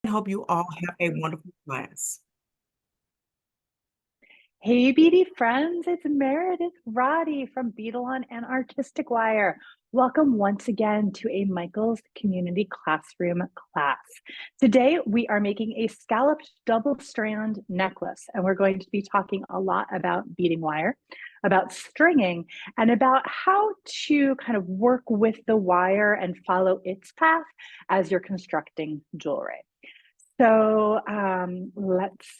I hope you all have a wonderful class. Hey, Beady friends, it's Meredith Roddy from Beadalon and Artistic Wire. Welcome once again to a Michael's Community Classroom class. Today, we are making a scalloped double strand necklace, and we're going to be talking a lot about beading wire, about stringing, and about how to kind of work with the wire and follow its path as you're constructing jewelry. So let's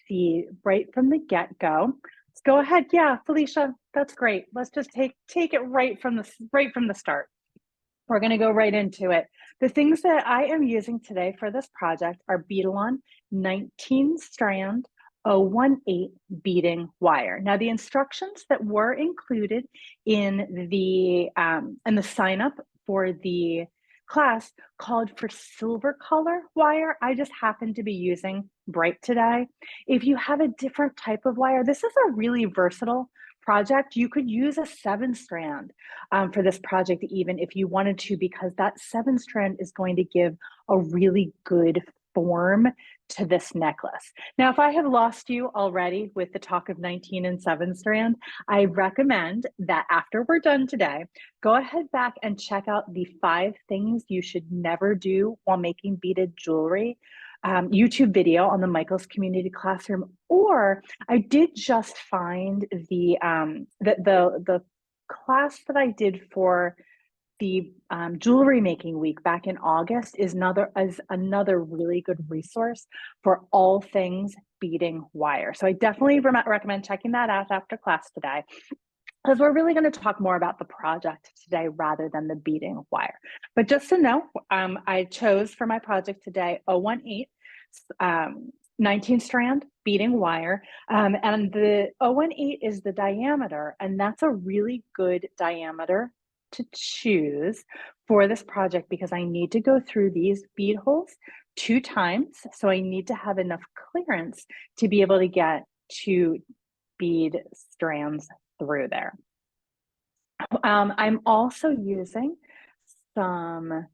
see, right from the get-go. Let's go ahead. Yeah, Felicia, that's great. Let's just take it right from the start. We're going to go right into it. The things that I am using today for this project are Beadalon 19 strand 018 beading wire. Now, the instructions that were included in the sign up for the class called for silver color wire. I just happen to be using bright today. If you have a different type of wire, this is a really versatile project. You could use a 7 strand for this project, even if you wanted to, because that 7 strand is going to give a really good form to this necklace. Now, if I have lost you already with the talk of 19 and 7 strand, I recommend that after we're done today, go ahead back and check out the 5 things you should never do while making beaded jewelry. YouTube video on the Michael's Community Classroom, or I did just find the class that I did for the jewelry making week back in August is another really good resource for all things beading wire. So I definitely recommend checking that out after class today, because we're really going to talk more about the project today rather than the beading wire. But just to know, I chose for my project today 018 19 strand beading wire, and the 018 is the diameter, and that's a really good diameter to choose for this project because I need to go through these bead holes 2 times, so I need to have enough clearance to be able to get 2 bead strands through there. I'm also using some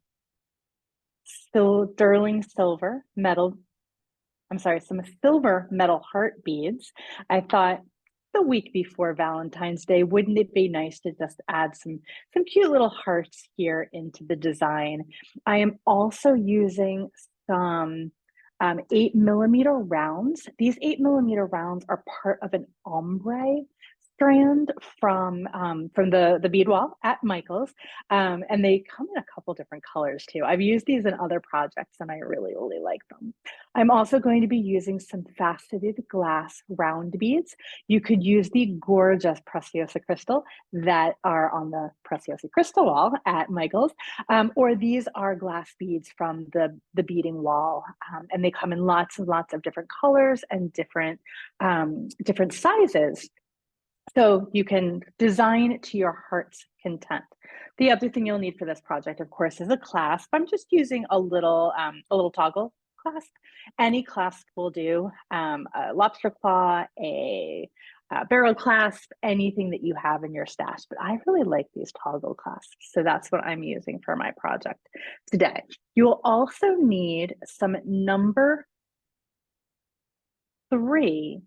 sterling silver metal, some silver metal heart beads. I thought the week before Valentine's Day, wouldn't it be nice to just add some cute little hearts here into the design? I am also using some 8mm rounds. These 8mm rounds are part of an ombre strand from the bead wall at Michael's, and they come in a couple different colors too. I've used these in other projects and I really like them. I'm also going to be using some faceted glass round beads. You could use the gorgeous Preciosa crystal that are on the Preciosa crystal wall at Michael's, or these are glass beads from the beading wall, and they come in lots and lots of different colors and different sizes. So you can design to your heart's content. The other thing you'll need for this project, of course, is a clasp. I'm just using a little toggle clasp. Any clasp will do. A lobster claw, a barrel clasp, anything that you have in your stash. But I really like these toggle clasps, so that's what I'm using for my project today. You will also need some number 3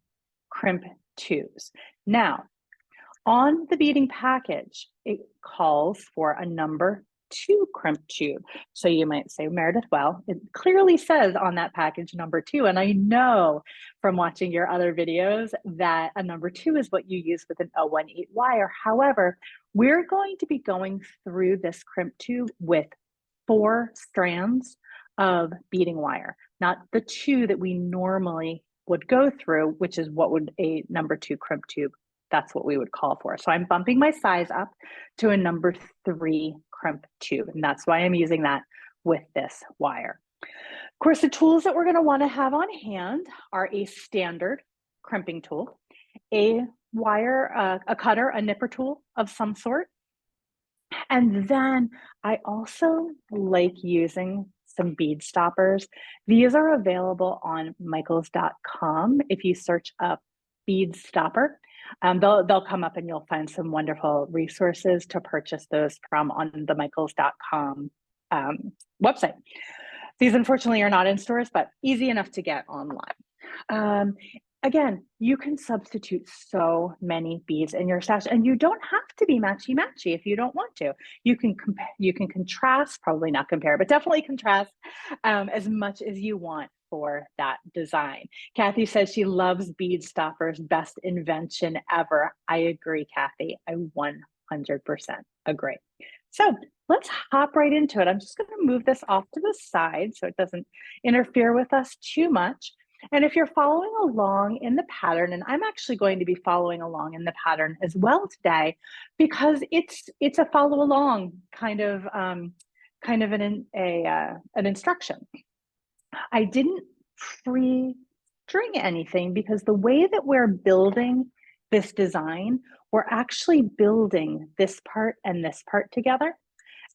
crimp tubes. Now, on the beading package, it calls for a number 2 crimp tube. So you might say, Meredith, well, it clearly says on that package number 2. And I know from watching your other videos that a number 2 is what you use with an 018 wire. However, we're going to be going through this crimp tube with 4 strands of beading wire, not the 2 that we normally would go through, which is what would a number 2 crimp tube, that's what we would call for. So I'm bumping my size up to a number 3 crimp tube, and that's why I'm using that with this wire. Of course, the tools that we're going to want to have on hand are a standard crimping tool, a wire, a cutter, a nipper tool of some sort. And then I also like using some bead stoppers. These are available on michaels.com. If you search up bead stopper, they'll come up and you'll find some wonderful resources to purchase those from on the michaels.com website. These unfortunately are not in stores, but easy enough to get online. Again, you can substitute so many beads in your stash, and you don't have to be matchy-matchy if you don't want to. You can compare, you can contrast, probably not compare, but definitely contrast as much as you want for that design. Kathy says she loves bead stoppers, best invention ever. I agree, Kathy. I 100% agree. So let's hop right into it. I'm just going to move this off to the side so it doesn't interfere with us too much. And if you're following along in the pattern, and I'm actually going to be following along in the pattern as well today, because it's a follow along kind of an instruction. I didn't pre-string anything because the way that we're building this design, we're actually building this part and this part together.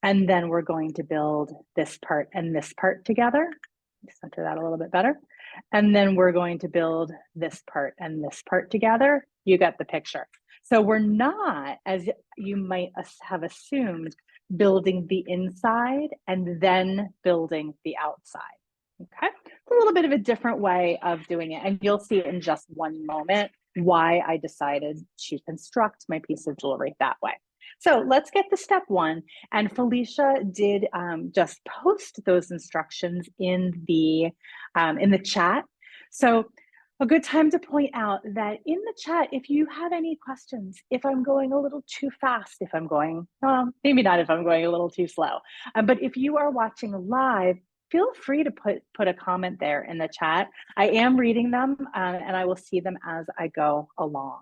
And then we're going to build this part and this part together. Center that a little bit better. And then we're going to build this part and this part together. You get the picture. So we're not, as you might have assumed, building the inside and then building the outside. Okay, it's a little bit of a different way of doing it. And you'll see in just one moment why I decided to construct my piece of jewelry that way. So let's get to step one. And Felicia did just post those instructions in the chat. So a good time to point out that in the chat, if you have any questions, if I'm going a little too fast, if I'm going, maybe not if I'm going a little too slow, but if you are watching live, feel free to put a comment there in the chat. I am reading them and I will see them as I go along.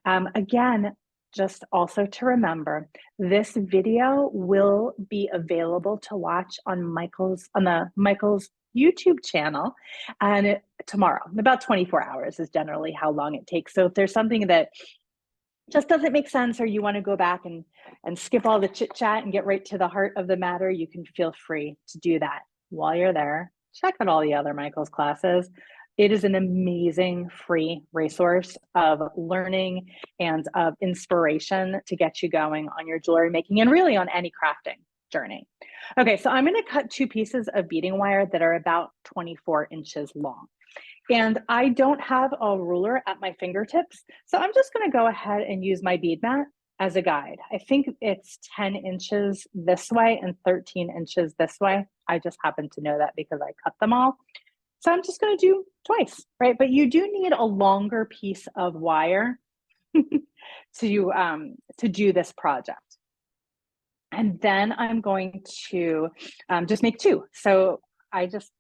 Again, just also to remember, this video will be available to watch on Michael's YouTube channel and tomorrow. About 24 hours is generally how long it takes. So if there's something that just doesn't make sense or you want to go back and skip all the chit chat and get right to the heart of the matter, you can feel free to do that. While you're there, check out all the other Michael's classes. It is an amazing free resource of learning and of inspiration to get you going on your jewelry making and really on any crafting journey. Okay, so I'm going to cut 2 pieces of beading wire that are about 24 inches long. And I don't have a ruler at my fingertips, so I'm just going to go ahead and use my bead mat as a guide. I think it's 10 inches this way and 13 inches this way. I just happen to know that because I cut them all. So I'm just going to do twice, right? But you do need a longer piece of wire to do this project. And then I'm going to just make 2. So I just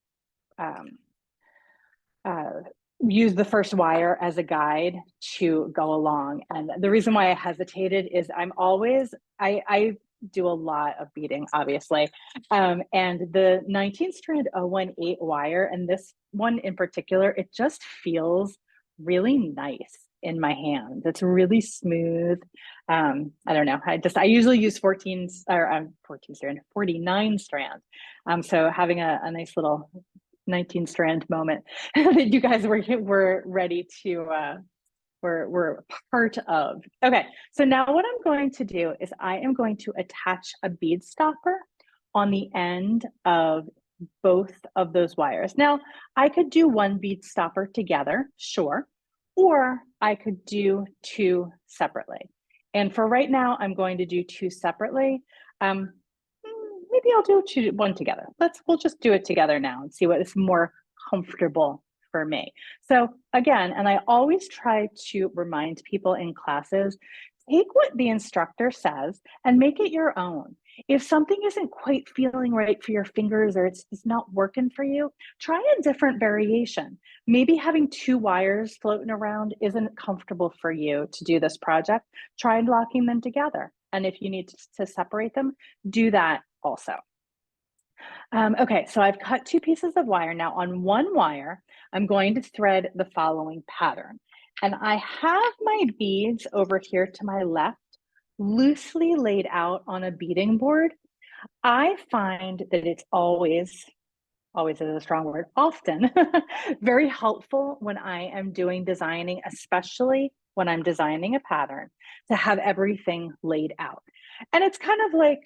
use the first wire as a guide to go along. And the reason why I hesitated is I do a lot of beading, obviously. And the 19 strand 018 wire, and this one in particular, it just feels really nice in my hand. It's really smooth. I don't know. I usually use 49 strand. So having a nice little 19 strand moment that you guys were ready to we're part of. Okay, so now what I'm going to do is I am going to attach a bead stopper on the end of both of those wires. Now, I could do 1 bead stopper together, sure, or I could do 2 separately. And for right now, I'm going to do 2 separately. Maybe I'll do 1 together. We'll just do it together now and see what is more comfortable for me. So again, and I always try to remind people in classes, take what the instructor says and make it your own. If something isn't quite feeling right for your fingers or it's not working for you, try a different variation. Maybe having 2 wires floating around isn't comfortable for you to do this project. Try locking them together. And if you need to separate them, do that also. Okay, so I've cut 2 pieces of wire. Now on 1 wire, I'm going to thread the following pattern. And I have my beads over here to my left, loosely laid out on a beading board. I find that it's always is a strong word, often very helpful when I am doing designing, especially when I'm designing a pattern, to have everything laid out. And it's kind of like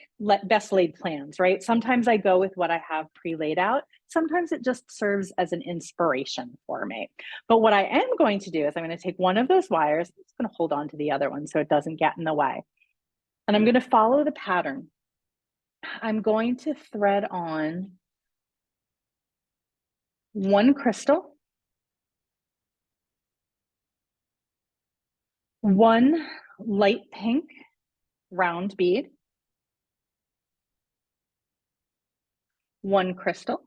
best laid plans, right? Sometimes I go with what I have pre-laid out. Sometimes it just serves as an inspiration for me. But what I am going to do is I'm going to take one of those wires. I'm just going to hold on to the other one so it doesn't get in the way. And I'm going to follow the pattern. I'm going to thread on one crystal, one light pink round bead, one crystal,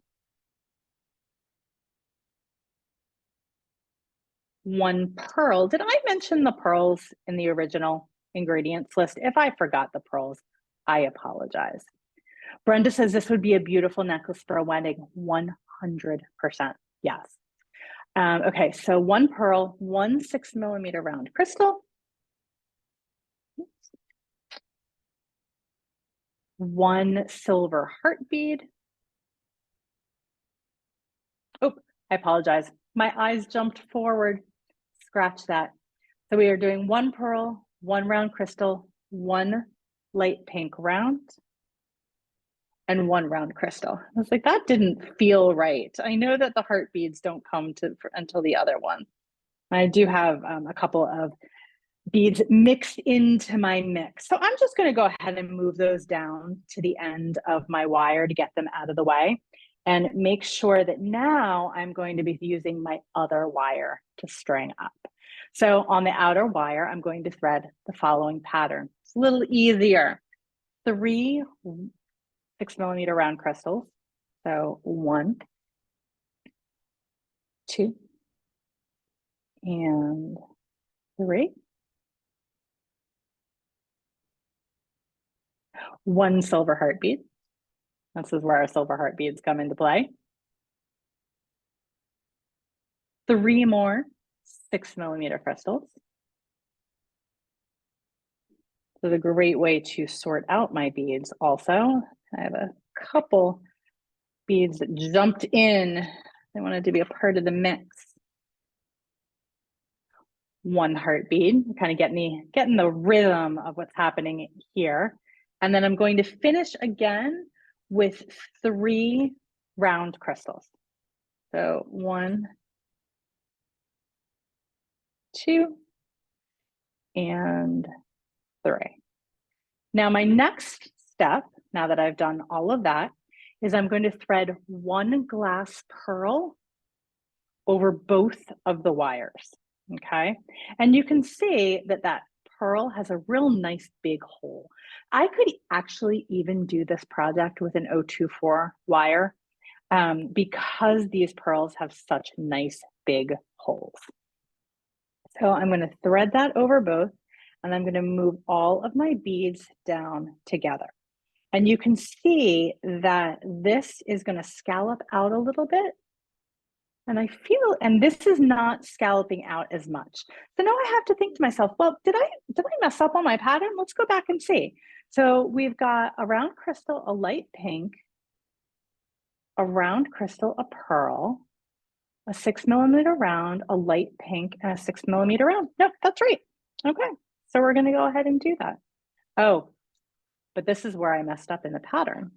one pearl. Did I mention the pearls in the original ingredients list? If I forgot the pearls, I apologize. Brenda says this would be a beautiful necklace for a wedding. 100% yes. Okay, so one pearl, one 6mm round crystal, one silver heart bead. Oh, I apologize. My eyes jumped forward. Scratch that. So we are doing one pearl, one round crystal, one light pink round, and one round crystal. I was like, that didn't feel right. I know that the heart beads don't come until the other one. I do have a couple of beads mixed into my mix. So I'm just going to go ahead and move those down to the end of my wire to get them out of the way and make sure that now I'm going to be using my other wire to string up. So on the outer wire, I'm going to thread the following pattern. It's a little easier. 3 6mm round crystals. So 1, 2, and 3. One silver heart bead. This is where our silver heart beads come into play. 3 more 6mm crystals. So a great way to sort out my beads also. I have a couple beads that jumped in. They wanted to be a part of the mix. 1 heart bead, kind of getting the rhythm of what's happening here. And then I'm going to finish again with 3 round crystals. So 1, 2, and 3. Now my next step, now that I've done all of that, is I'm going to thread 1 glass pearl over both of the wires, okay? And you can see that that pearl has a real nice big hole. I could actually even do this project with an 024 wire because these pearls have such nice big holes. So I'm going to thread that over both, and I'm going to move all of my beads down together. And you can see that this is going to scallop out a little bit. And I feel, and this is not scalloping out as much. So now I have to think to myself, well, did I mess up on my pattern? Let's go back and see. So we've got a round crystal, a light pink, a round crystal, a pearl, a 6mm round, a light pink, and a 6mm round. Nope, that's right. Okay, so we're going to go ahead and do that. Oh, but this is where I messed up in the pattern.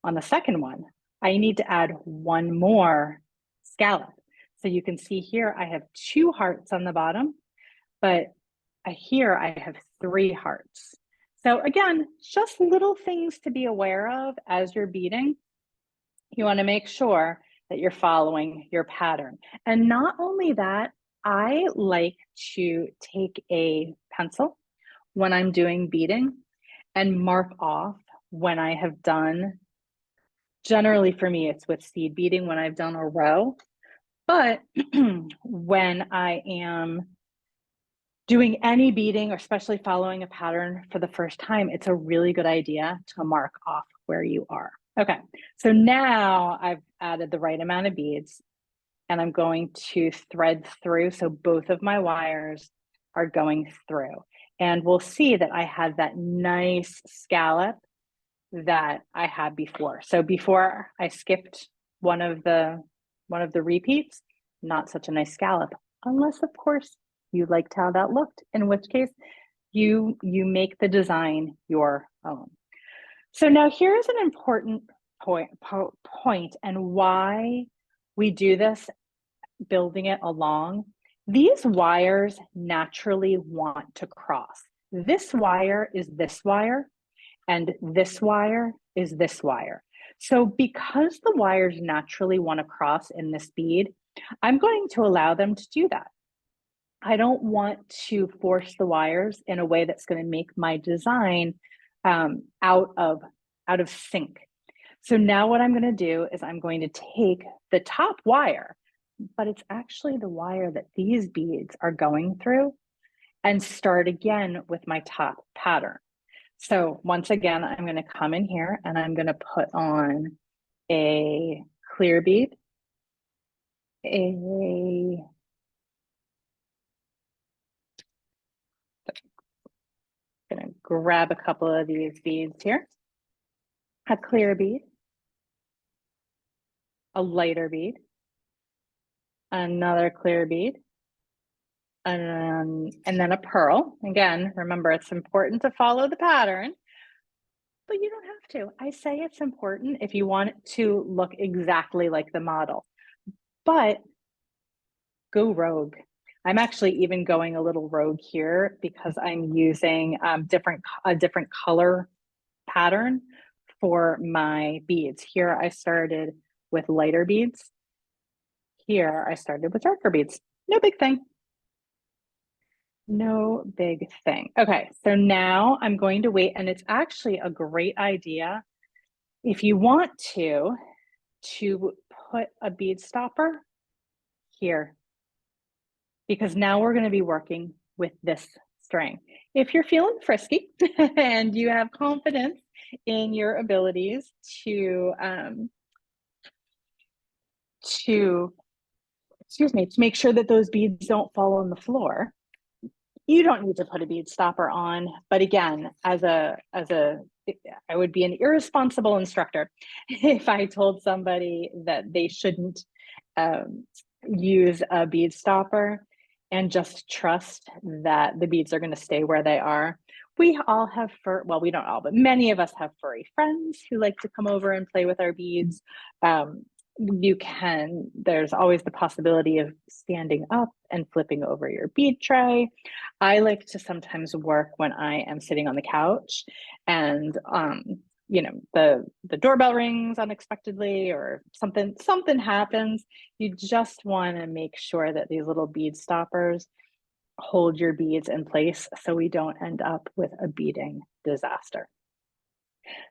On the second one, I need to add 1 more scallop. So you can see here, I have 2 hearts on the bottom, but here I have 3 hearts. So again, just little things to be aware of as you're beading. You want to make sure that you're following your pattern. And not only that, I like to take a pencil when I'm doing beading and mark off when I have done. Generally for me, it's with seed beading when I've done a row, but when I am doing any beading, or especially following a pattern for the first time, it's a really good idea to mark off where you are. Okay, so now I've added the right amount of beads and I'm going to thread through. So both of my wires are going through, and we'll see that I have that nice scallop that I had before. So before I skipped one of the repeats, not such a nice scallop, unless of course you liked how that looked, in which case You make the design your own. So now here's an important point and why we do this, building it along. These wires naturally want to cross. This wire is this wire, and this wire is this wire. So because the wires naturally want to cross in this bead, I'm going to allow them to do that. I don't want to force the wires in a way that's going to make my design out of sync. So now what I'm going to do is I'm going to take the top wire, but it's actually the wire that these beads are going through, and start again with my top pattern. So once again, I'm going to come in here and I'm going to put on a clear bead, going to grab a couple of these beads here, a clear bead, a lighter bead, another clear bead, and then a pearl. Again, remember, it's important to follow the pattern, but you don't have to. I say it's important if you want it to look exactly like the model, but go rogue. I'm actually even going a little rogue here because I'm using a different color pattern for my beads. Here I started with lighter beads. Here I started with darker beads. No big thing. No big thing. Okay, so now I'm going to wait, and it's actually a great idea if you want to put a bead stopper here, because now we're going to be working with this string. If you're feeling frisky and you have confidence in your abilities to make sure that those beads don't fall on the floor, you don't need to put a bead stopper on. But again, I would be an irresponsible instructor if I told somebody that they shouldn't use a bead stopper and just trust that the beads are going to stay where they are. We all have well, we don't all, but many of us have furry friends who like to come over and play with our beads. There's always the possibility of standing up and flipping over your bead tray. I like to sometimes work when I am sitting on the couch and the doorbell rings unexpectedly or something happens. You just want to make sure that these little bead stoppers hold your beads in place so we don't end up with a beading disaster.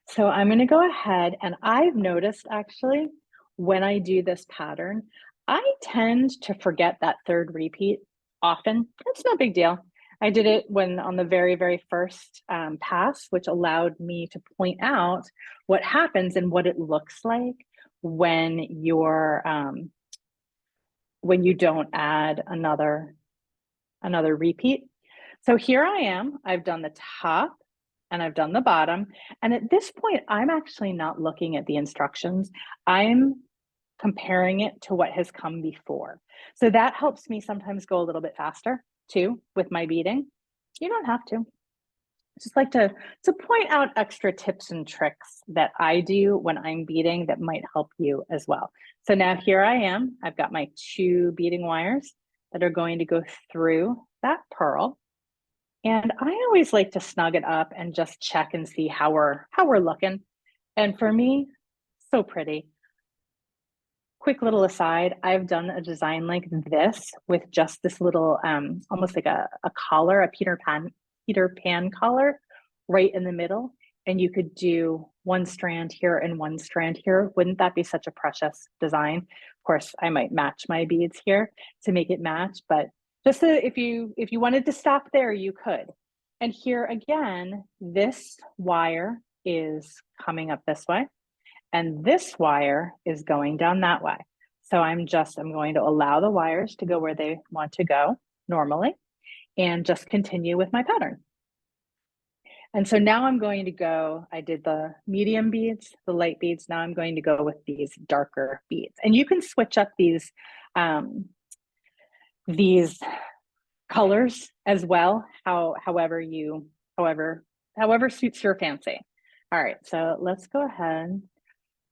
So I'm going to go ahead, and I've noticed actually when I do this pattern, I tend to forget that third repeat often. It's no big deal. I did it on the very, very first pass, which allowed me to point out what happens and what it looks like when you don't add another repeat. So here I am, I've done the top and I've done the bottom. And at this point, I'm actually not looking at the instructions. I'm comparing it to what has come before. So that helps me sometimes go a little bit faster too with my beading. You don't have to. I just like to point out extra tips and tricks that I do when I'm beading that might help you as well. So now here I am, I've got my 2 beading wires that are going to go through that pearl. And I always like to snug it up and just check and see how we're looking. And for me, so pretty. Quick little aside, I've done a design like this with just this little, almost like a collar, a Peter Pan collar right in the middle. And you could do one strand here and one strand here. Wouldn't that be such a precious design? Of course, I might match my beads here to make it match, but just so if you wanted to stop there, you could. And here again, this wire is coming up this way, and this wire is going down that way. So I'm going to allow the wires to go where they want to go normally, and just continue with my pattern. And so now I'm going to go, I did the medium beads, the light beads. Now I'm going to go with these darker beads. And you can switch up these colors as well, however suits your fancy. All right, so let's go ahead.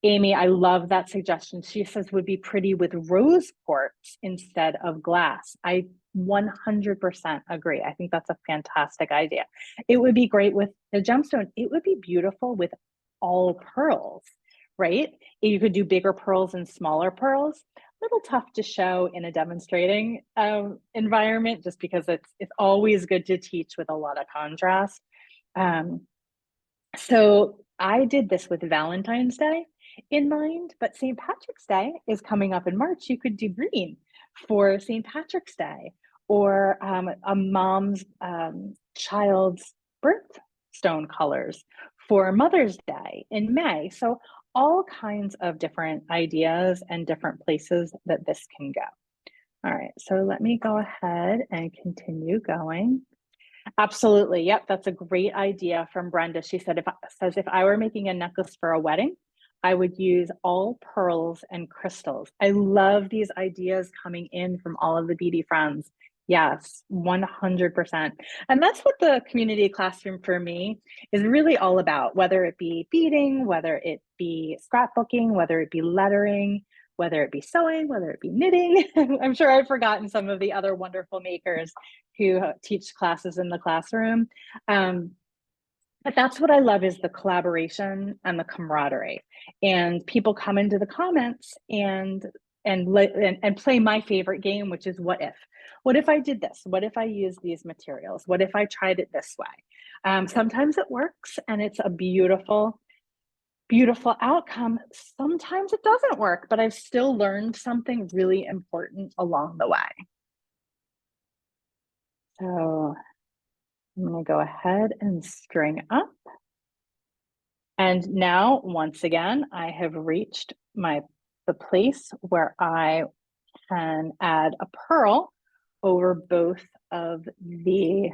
Amy, I love that suggestion. She says would be pretty with rose quartz instead of glass. I 100% agree. I think that's a fantastic idea. It would be great with the gemstone. It would be beautiful with all pearls, right? You could do bigger pearls and smaller pearls. A little tough to show in a demonstrating environment, just because it's always good to teach with a lot of contrast. So I did this with Valentine's Day in mind, but St. Patrick's Day is coming up in March. You could do green for St. Patrick's Day, or a mom's child's birthstone colors for Mother's Day in May. So all kinds of different ideas and different places that this can go. All right, so let me go ahead and continue going. Absolutely. Yep, that's a great idea from Brenda. She said, if I were making a necklace for a wedding, I would use all pearls and crystals. I love these ideas coming in from all of the Beady friends. Yes, 100%. And that's what the community classroom for me is really all about, whether it be beading, whether it be scrapbooking, whether it be lettering, whether it be sewing, whether it be knitting. I'm sure I've forgotten some of the other wonderful makers who teach classes in the classroom. But that's what I love, is the collaboration and the camaraderie. And people come into the comments and play my favorite game, which is what if. What if I did this? What if I used these materials? What if I tried it this way? Sometimes it works and it's a beautiful, beautiful outcome. Sometimes it doesn't work, but I've still learned something really important along the way. So I'm going to go ahead and string up. And now, once again, I have reached the place where I can add a pearl over both of the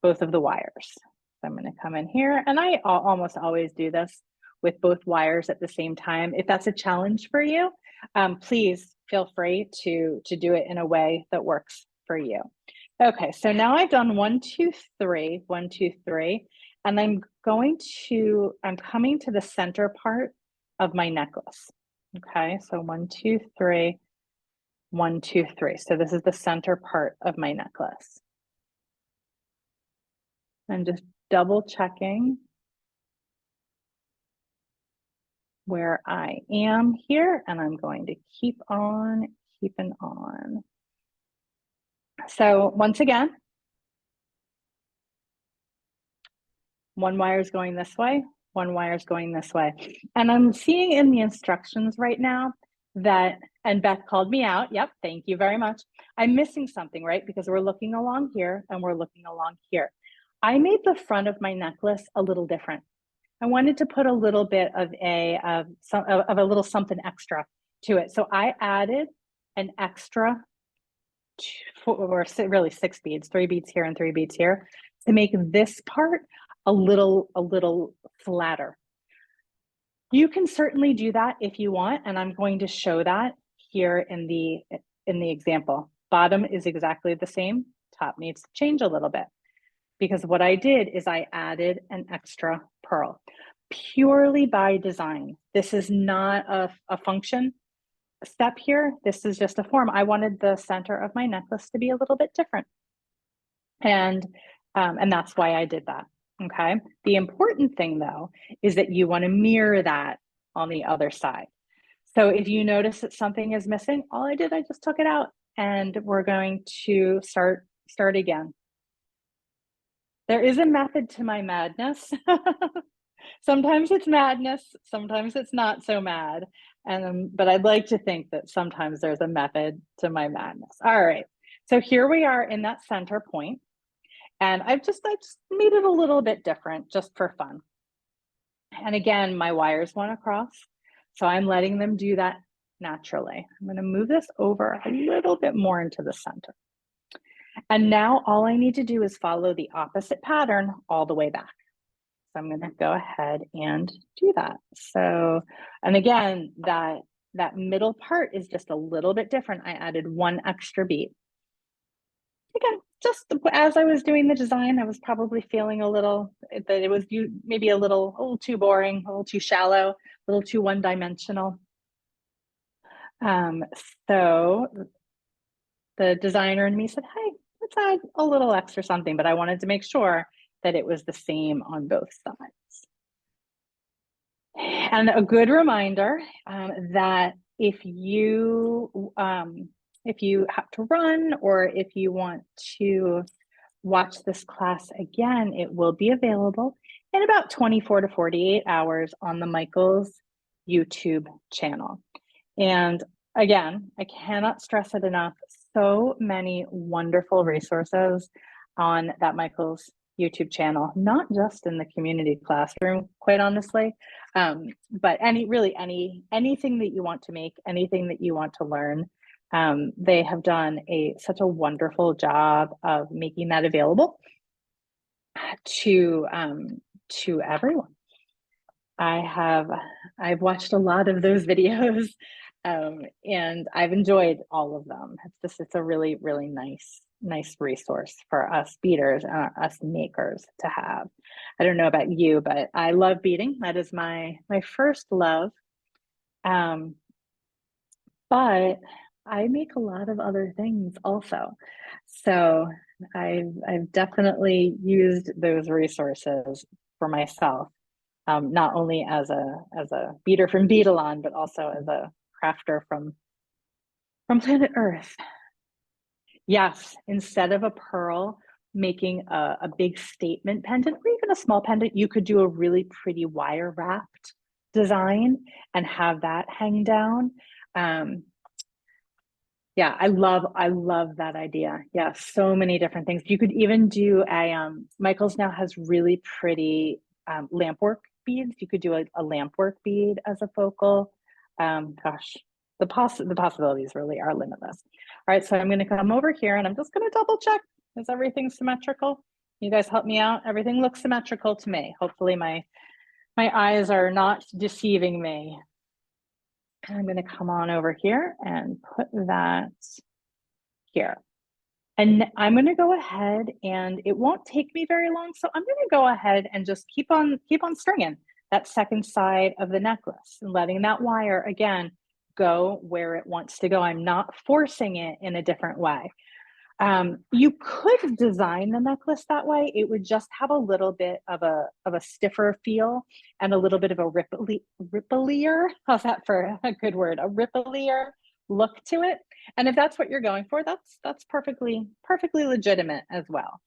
wires. So I'm going to come in here, and I almost always do this with both wires at the same time. If that's a challenge for you, please feel free to do it in a way that works for you. Okay, so now I've done 1, 2, 3, 1, 2, 3, and I'm coming to the center part of my necklace. Okay, so 1, 2, 3, 1, 2, 3. So this is the center part of my necklace. I'm just double checking where I am here, and I'm going to keep on keeping on. So once again, one wire is going this way, one wire is going this way. And I'm seeing in the instructions right now that, and Beth called me out, yep, thank you very much. I'm missing something, right? Because we're looking along here and we're looking along here. I made the front of my necklace a little different. I wanted to put a little bit of a little something extra to it. So I added an extra, or really 6 beads, 3 beads here and 3 beads here, to make this part a little flatter. You can certainly do that if you want, and I'm going to show that here in the example. Bottom is exactly the same, top needs to change a little bit, because what I did is I added an extra pearl purely by design. This is not a function step here. This is just a form. I wanted the center of my necklace to be a little bit different. And that's why I did that. Okay. The important thing though, is that you want to mirror that on the other side. So if you notice that something is missing, I just took it out, and we're going to start again. There is a method to my madness. Sometimes it's madness, sometimes it's not so mad. But I'd like to think that sometimes there's a method to my madness. All right, so here we are in that center point. And I just made it a little bit different just for fun. And again, my wires went across, so I'm letting them do that naturally. I'm going to move this over a little bit more into the center. And now all I need to do is follow the opposite pattern all the way back. So I'm going to go ahead and do that. So, and again, that middle part is just a little bit different. I added 1 extra bead. again, just as I was doing the design, I was probably feeling a little that it was maybe a little too boring, a little too shallow, a little too one-dimensional. So the designer in me said, hey, let's add a little extra something, but I wanted to make sure that it was the same on both sides. And a good reminder that if you have to run or if you want to watch this class again, it will be available in about 24 to 48 hours on the Michaels YouTube channel. And again, I cannot stress it enough. So many wonderful resources on that Michaels YouTube channel, not just in the community classroom, quite honestly, but anything that you want to make, anything that you want to learn. They have done such a wonderful job of making that available to everyone. I've watched a lot of those videos, and I've enjoyed all of them. It's a really, really nice resource for us beaders and us makers to have. I don't know about you, but I love beading. That is my first love. But I make a lot of other things also. So I've definitely used those resources for myself, not only as a beader from Beadalon, but also as a crafter from planet Earth. Yes, instead of a pearl, making a big statement pendant or even a small pendant, you could do a really pretty wire wrapped design and have that hang down. Yeah, I love that idea. Yeah, so many different things. You could even do Michaels now has really pretty lampwork beads. You could do a lampwork bead as a focal. Gosh, the possibilities really are limitless. All right, so I'm going to come over here and I'm just going to double check. Is everything symmetrical? You guys help me out. Everything looks symmetrical to me. Hopefully my eyes are not deceiving me. I'm going to come on over here and put that here. And I'm going to go ahead, and it won't take me very long. So I'm going to go ahead and just keep on stringing that second side of the necklace and letting that wire again go where it wants to go. I'm not forcing it in a different way. You could design the necklace that way. It would just have a little bit of a stiffer feel and a little bit of a ripplier. How's that for a good word? A ripplier look to it. And if that's what you're going for, that's perfectly legitimate as well.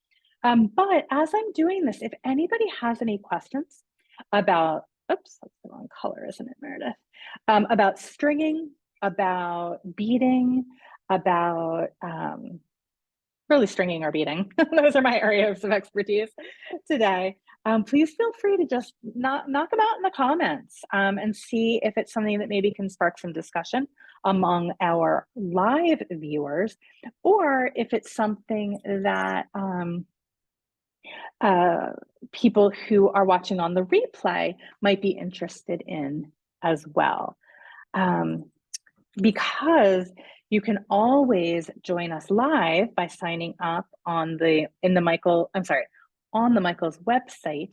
But as I'm doing this, if anybody has any questions about, oops, that's the wrong color, isn't it, Meredith? About stringing, about beading, about really stringing or beading. Those are my areas of expertise today. Please feel free to just knock them out in the comments and see if it's something that maybe can spark some discussion among our live viewers, or if it's something that people who are watching on the replay might be interested in as well. Because you can always join us live by signing up on the Michaels website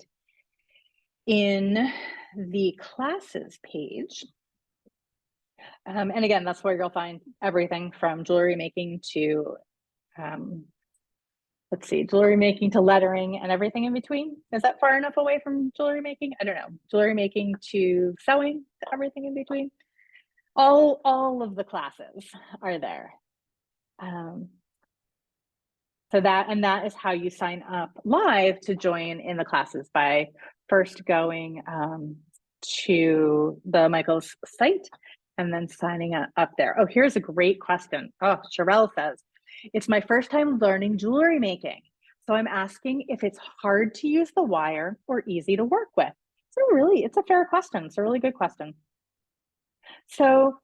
in the classes page. And again, that's where you'll find everything from jewelry making to jewelry making to lettering and everything in between. Is that far enough away from jewelry making? I don't know. Jewelry making to sewing to everything in between. All of the classes are there. So that is how you sign up live to join in the classes, by first going to the Michaels site and then signing up there. Oh, here's a great question. Oh, Sherelle says, it's my first time learning jewelry making. So I'm asking if it's hard to use the wire or easy to work with. It's a fair question. It's a really good question. So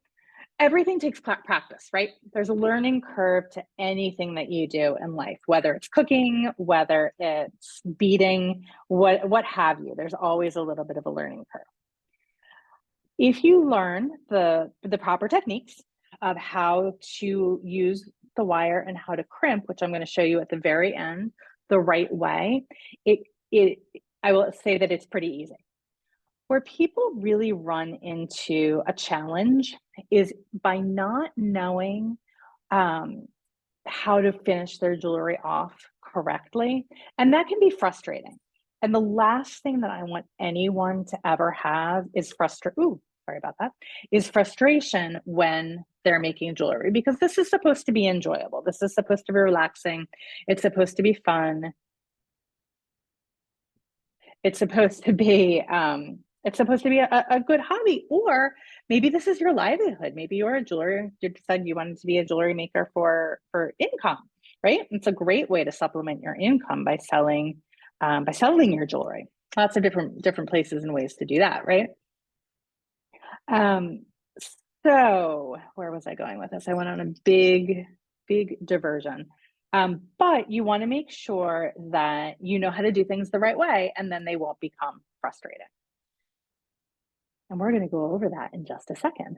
everything takes practice, right? There's a learning curve to anything that you do in life, whether it's cooking, whether it's beading, what have you. There's always a little bit of a learning curve. If you learn the proper techniques of how to use the wire and how to crimp, which I'm going to show you at the very end, the right way, I will say that it's pretty easy. Where people really run into a challenge is by not knowing how to finish their jewelry off correctly. And that can be frustrating. And the last thing that I want anyone to ever have is frustration when they're making jewelry, because this is supposed to be enjoyable. This is supposed to be relaxing. It's supposed to be fun. It's supposed to be a good hobby, or maybe this is your livelihood. Maybe you're a jeweler, you decided you wanted to be a jewelry maker for income, right? It's a great way to supplement your income by selling your jewelry. Lots of different places and ways to do that, right? So where was I going with this? I went on a big diversion. But you want to make sure that you know how to do things the right way, and then they won't become frustrating. And we're going to go over that in just a second.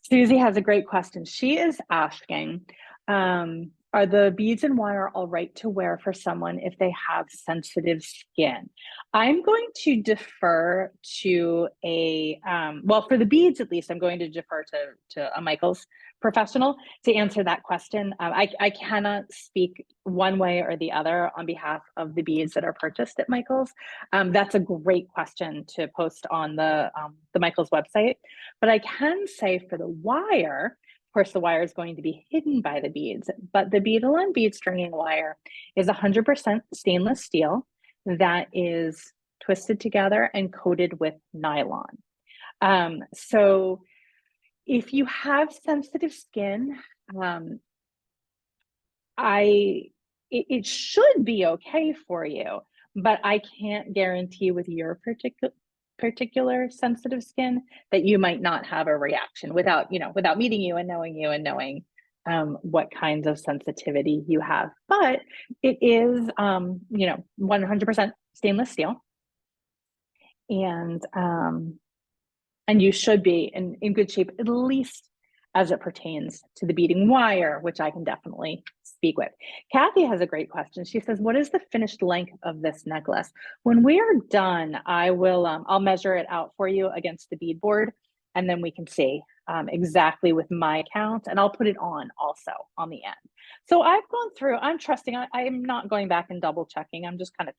Susie has a great question. She is asking, are the beads and wire all right to wear for someone if they have sensitive skin? I'm going to defer to well, for the beads at least, I'm going to defer to a Michaels professional to answer that question. I cannot speak one way or the other on behalf of the beads that are purchased at Michaels. That's a great question to post on the Michaels website. But I can say for the wire, of course, the wire is going to be hidden by the beads, but the Beadalon bead stringing wire is 100% stainless steel that is twisted together and coated with nylon. So if you have sensitive skin, it should be okay for you, but I can't guarantee with your particular sensitive skin that you might not have a reaction without meeting you and knowing what kinds of sensitivity you have. But it is 100% stainless steel, and you should be in good shape, at least as it pertains to the beading wire, which I can definitely speak with. Kathy has a great question. She says, what is the finished length of this necklace? When we are done, I'll measure it out for you against the bead board, and then we can see exactly with my count, and I'll put it on also on the end. So I've gone through, I'm trusting, I'm not going back and double checking. I'm just kind of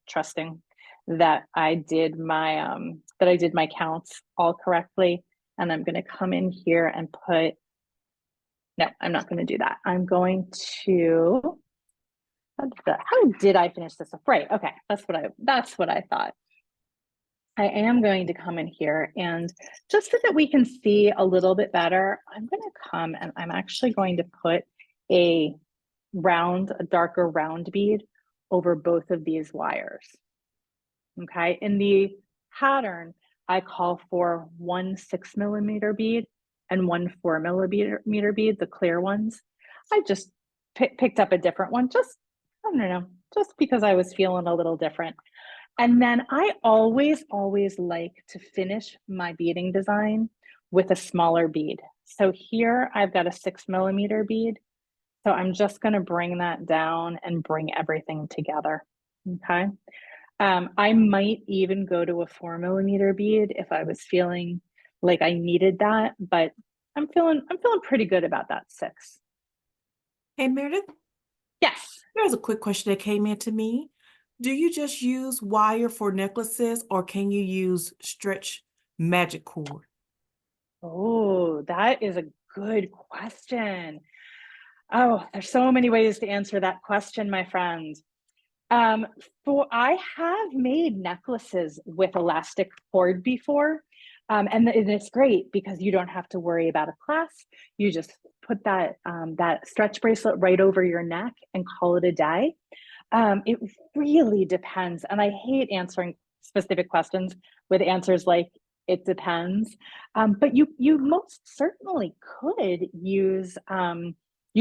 trusting that I did my counts all correctly. And I'm going to come in here and no, I'm not going to do that. I'm going to, how did I finish this up? Right. Okay. That's what I thought. I am going to come in here, and just so that we can see a little bit better, I'm going to come and I'm actually going to put a darker round bead over both of these wires. Okay. In the pattern, I call for 1 6mm bead and 1 4mm bead, the clear ones. I just picked up a different one, I don't know, just because I was feeling a little different. And then I always like to finish my beading design with a smaller bead. So here I've got a 6mm bead. So I'm just going to bring that down and bring everything together. Okay. I might even go to a 4mm bead if I was feeling like I needed that, but I'm feeling pretty good about that 6. Hey, Meredith, Yes. there's a quick question that came in to me. Do you just use wire for necklaces, or can you use stretch magic cord? Oh, that is a good question. Oh, there's so many ways to answer that question, my friend. I have made necklaces with elastic cord before. And it's great because you don't have to worry about a clasp. You just put that stretch bracelet right over your neck and call it a day. It really depends. And I hate answering specific questions with answers like, it depends. But you most certainly could use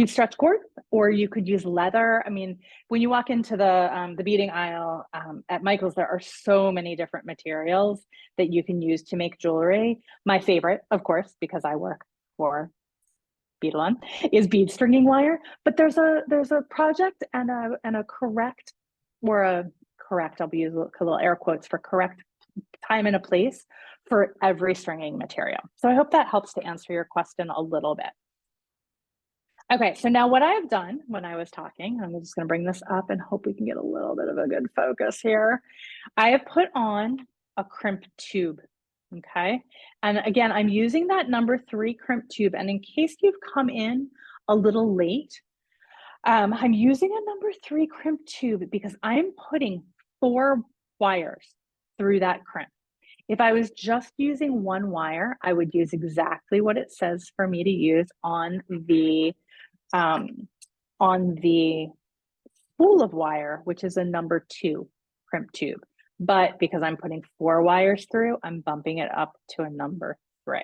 stretch cord, or you could use leather. I mean, when you walk into the beading aisle at Michaels, there are so many different materials that you can use to make jewelry. My favorite, of course, because I work for Beadalon, is bead stringing wire. But there's a project and a correct, or a correct, I'll be using little air quotes for correct time and a place for every stringing material. So I hope that helps to answer your question a little bit. Okay, so now what I've done when I was talking, I'm just going to bring this up and hope we can get a little bit of a good focus here. I have put on a crimp tube, okay? And again, I'm using that number 3 crimp tube. And in case you've come in a little late, I'm using a number 3 crimp tube because I'm putting 4 wires through that crimp. If I was just using 1 wire, I would use exactly what it says for me to use on the spool of wire, which is a number 2 crimp tube. But because I'm putting 4 wires through, I'm bumping it up to a number 3.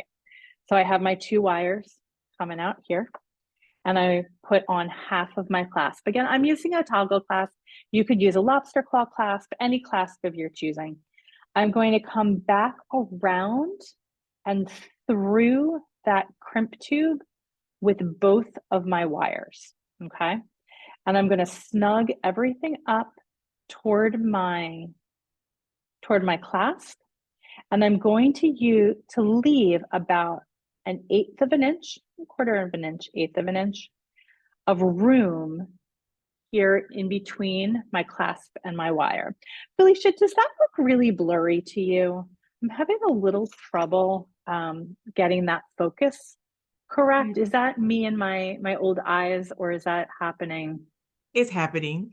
So I have my 2 wires coming out here, and I put on half of my clasp. Again, I'm using a toggle clasp. You could use a lobster claw clasp, any clasp of your choosing. I'm going to come back around and through that crimp tube with both of my wires, okay? And I'm going to snug everything up toward my clasp, and I'm going to leave about 1/8 of an inch, 1/4 of an inch, 1/8 of an inch of room here in between my clasp and my wire. Felicia, does that look really blurry to you? I'm having a little trouble getting that focus correct. Is that me and my old eyes, or is that happening? It's happening.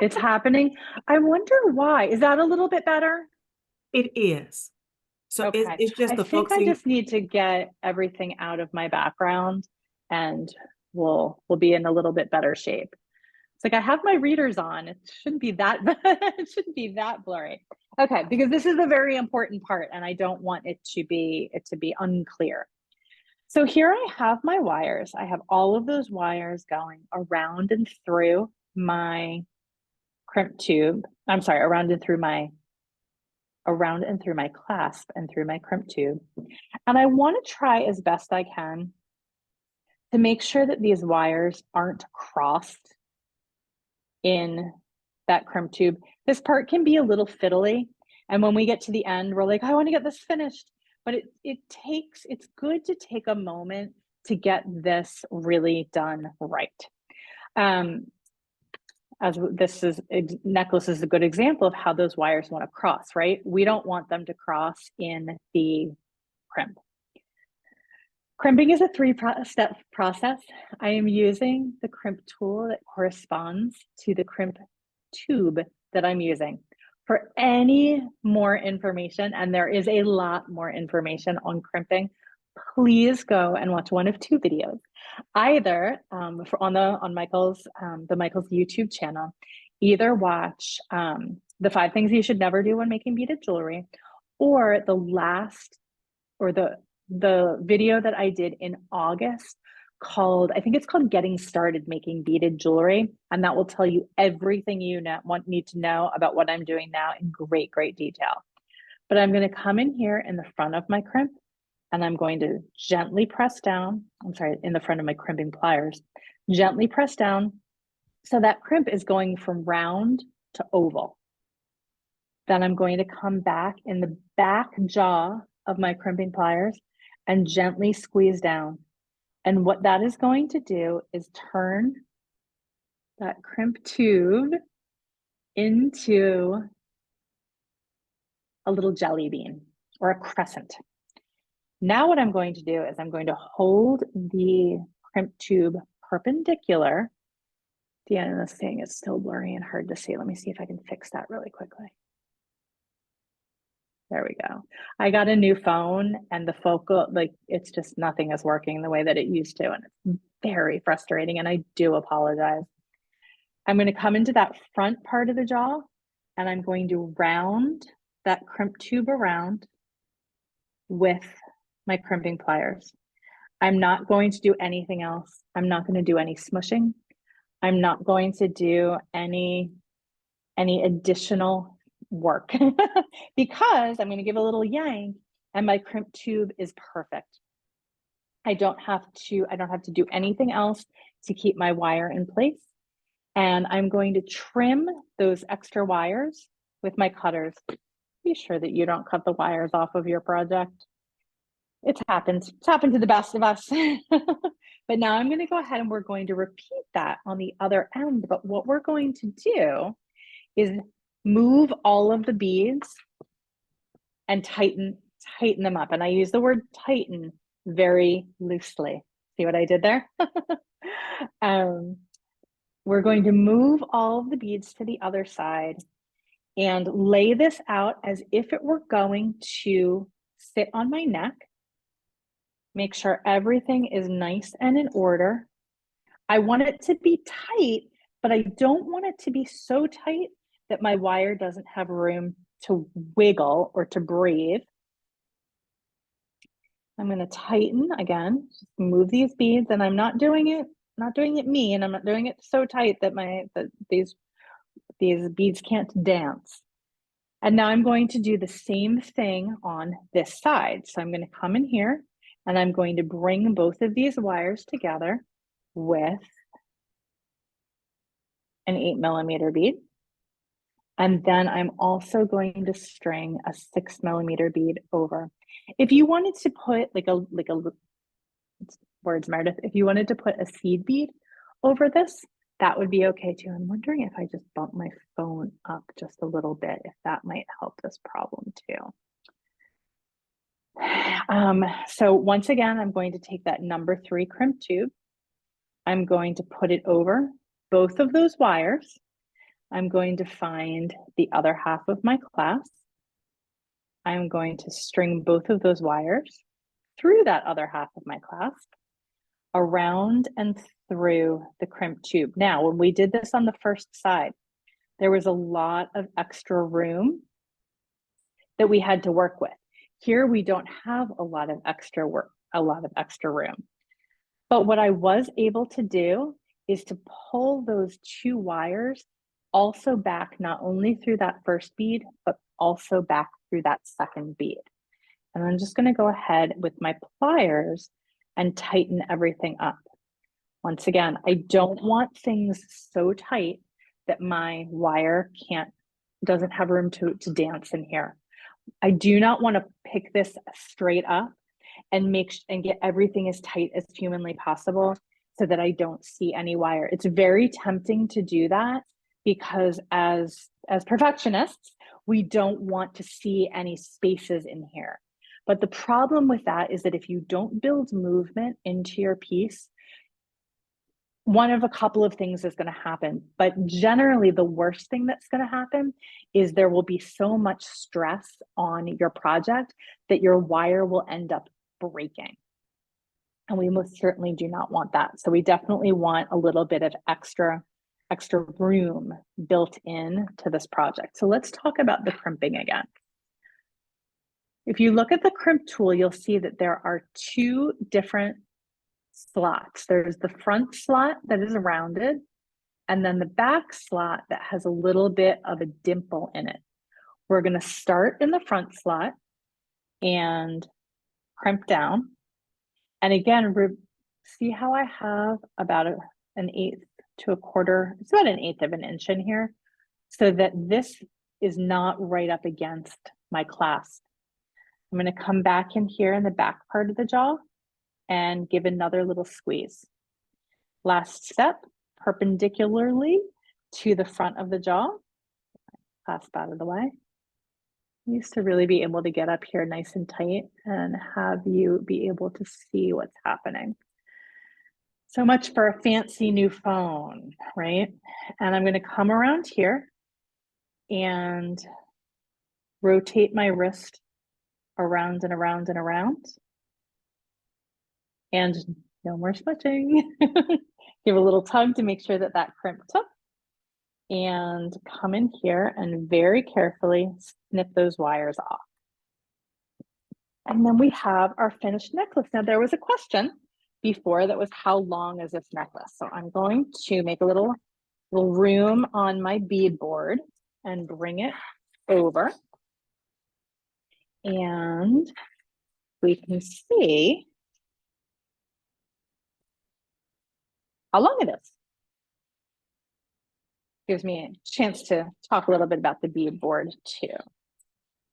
It's happening. I wonder why. Is that a little bit better? It is. So Okay. it's just I the think I focusing. just need to get everything out of my background, and we'll be in a little bit better shape. It's like I have my readers on. It shouldn't be that it shouldn't be that blurry. Okay, because this is a very important part, and I don't want it to be unclear. So here I have my wires. I have all of those wires going around and through my crimp tube. I'm sorry, around and through my clasp and through my crimp tube. And I want to try as best I can to make sure that these wires aren't crossed in that crimp tube. This part can be a little fiddly. And when we get to the end, we're like, I want to get this finished. But it's good to take a moment to get this really done right. As this necklace is a good example of how those wires want to cross, right? We don't want them to cross in the crimp. Crimping is a 3-step process. I am using the crimp tool that corresponds to the crimp tube that I'm using. For any more information, and there is a lot more information on crimping, please go and watch one of 2 videos. Either on Michael's YouTube channel, either watch the 5 things you should never do when making beaded jewelry, or the video that I did in August I think it's called Getting Started Making Beaded Jewelry. And that will tell you everything you need to know about what I'm doing now in great, great detail. But I'm going to come in here in the front of my crimp, and I'm going to gently press down. I'm sorry, in the front of my crimping pliers, gently press down. So that crimp is going from round to oval. Then I'm going to come back in the back jaw of my crimping pliers and gently squeeze down. And what that is going to do is turn that crimp tube into a little jelly bean or a crescent. Now what I'm going to do is I'm going to hold the crimp tube perpendicular. The end of this thing is still blurry and hard to see. Let me see if I can fix that really quickly. There we go. I got a new phone, and the focal, it's just nothing is working the way that it used to. And it's very frustrating, and I do apologize. I'm going to come into that front part of the jaw, and I'm going to round that crimp tube around with my crimping pliers. I'm not going to do anything else. I'm not going to do any smushing. I'm not going to do any additional work because I'm going to give a little yank, and my crimp tube is perfect. I don't have to do anything else to keep my wire in place. And I'm going to trim those extra wires with my cutters. Be sure that you don't cut the wires off of your project. It's happened to the best of us. But now I'm going to go ahead and we're going to repeat that on the other end. But what we're going to do is move all of the beads and tighten them up. And I use the word tighten very loosely. See what I did there? We're going to move all of the beads to the other side and lay this out as if it were going to sit on my neck. Make sure everything is nice and in order. I want it to be tight, but I don't want it to be so tight that my wire doesn't have room to wiggle or to breathe. I'm going to tighten again, just move these beads, and I'm not doing it me, and I'm not doing it so tight that these beads can't dance. And now I'm going to do the same thing on this side. So I'm going to come in here and I'm going to bring both of these wires together with an 8mm bead. And then I'm also going to string a 6mm bead over. If you wanted to put words, Meredith, if you wanted to put a seed bead over this, that would be okay too. I'm wondering if I just bump my phone up just a little bit, if that might help this problem too. So once again, I'm going to take that number 3 crimp tube. I'm going to put it over both of those wires. I'm going to find the other half of my clasp. I'm going to string both of those wires through that other half of my clasp, around and through the crimp tube. Now, when we did this on the first side, there was a lot of extra room that we had to work with. Here, we don't have a lot of extra room. But what I was able to do is to pull those 2 wires also back, not only through that first bead, but also back through that second bead. And I'm just going to go ahead with my pliers and tighten everything up. Once again, I don't want things so tight that my wire doesn't have room to dance in here. I do not want to pick this straight up and get everything as tight as humanly possible so that I don't see any wire. It's very tempting to do that because as perfectionists, we don't want to see any spaces in here. But the problem with that is that if you don't build movement into your piece, one of a couple of things is going to happen. But generally, the worst thing that's going to happen is there will be so much stress on your project that your wire will end up breaking. And we most certainly do not want that. So we definitely want a little bit of extra room built in to this project. So let's talk about the crimping again. If you look at the crimp tool, you'll see that there are 2 different slots. There's the front slot that is rounded, and then the back slot that has a little bit of a dimple in it. We're going to start in the front slot and crimp down. And again, see how I have about an 1/8 to 1/4, it's about an 1/8 of an inch in here, so that this is not right up against my clasp. I'm going to come back in here in the back part of the jaw and give another little squeeze. Last step, perpendicularly to the front of the jaw. Clasp out of the way. I used to really be able to get up here nice and tight and have you be able to see what's happening. So much for a fancy new phone, right? And I'm going to come around here and rotate my wrist around and around and around. And no more smudging. Give a little tug to make sure that that crimp took. And come in here and very carefully snip those wires off. And then we have our finished necklace. Now there was a question before that was, how long is this necklace? So I'm going to make a little room on my bead board and bring it over. And we can see how long it is. Gives me a chance to talk a little bit about the bead board too.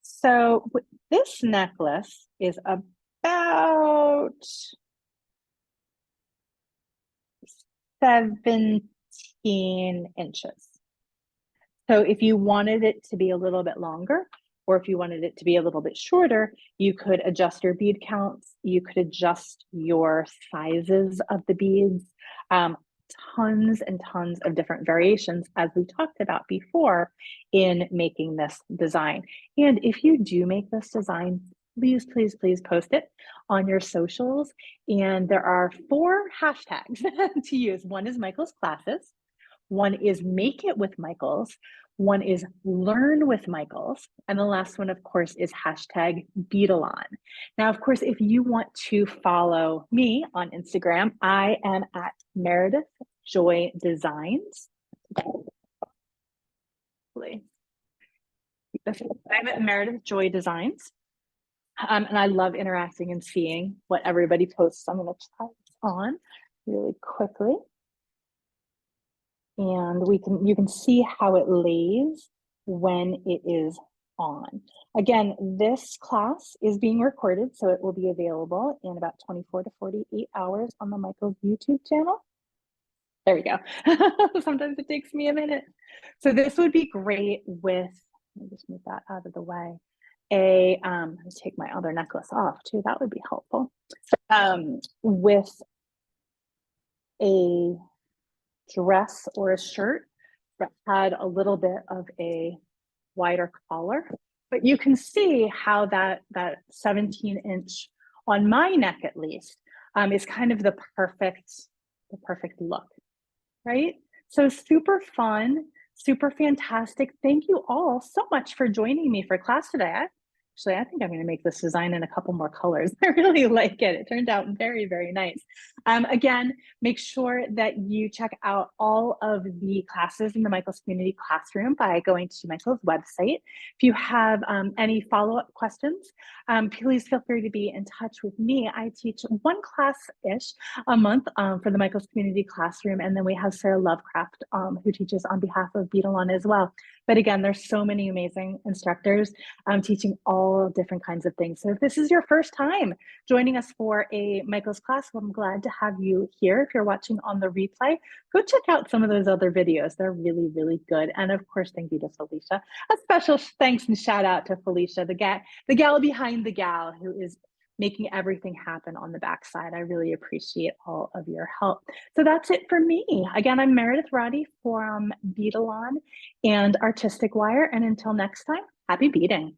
So this necklace is about 17 inches. So if you wanted it to be a little bit longer, or if you wanted it to be a little bit shorter, you could adjust your bead counts. You could adjust your sizes of the beads. Tons and tons of different variations, as we talked about before, in making this design. And if you do make this design, please, please, please post it on your socials. And there are 4 hashtags to use. One is Michael's Classes. One is Make It with Michaels. One is Learn with Michaels. And the last one, of course, is hashtag Beadalon. Now, of course, if you want to follow me on Instagram, I am at Meredith Joy Designs. I'm at Meredith Joy Designs. And I love interacting and seeing what everybody posts. I'm going to try this on really quickly. And you can see how it lays when it is on. Again, this class is being recorded, so it will be available in about 24 to 48 hours on the Michael's YouTube channel. There we go. Sometimes it takes me a minute. So this would be great with, let me just move that out of the way. Let me take my other necklace off too. That would be helpful. With a dress or a shirt that had a little bit of a wider collar, but you can see how that 17-inch on my neck, at least, is kind of the perfect look, right? So super fun, super fantastic. Thank you all so much for joining me for class today. Actually, I think I'm going to make this design in a couple more colors. I really like it. It turned out very, very nice. Again, make sure that you check out all of the classes in the Michael's Community Classroom by going to Michael's website. If you have any follow-up questions, please feel free to be in touch with me. I teach 1 class-ish a month for the Michael's Community Classroom, and then we have Sarah Lovecraft, who teaches on behalf of Beadalon as well. But again, there's so many amazing instructors teaching all different kinds of things. So if this is your first time joining us for a Michael's class, well, I'm glad to have you here. If you're watching on the replay, go check out some of those other videos. They're really, really good. And of course, thank you to Felicia. A special thanks and shout out to Felicia, the gal behind the gal who is making everything happen on the backside. I really appreciate all of your help. So that's it for me. Again, I'm Meredith Roddy from Beadalon and Artistic Wire. And until next time, happy beading.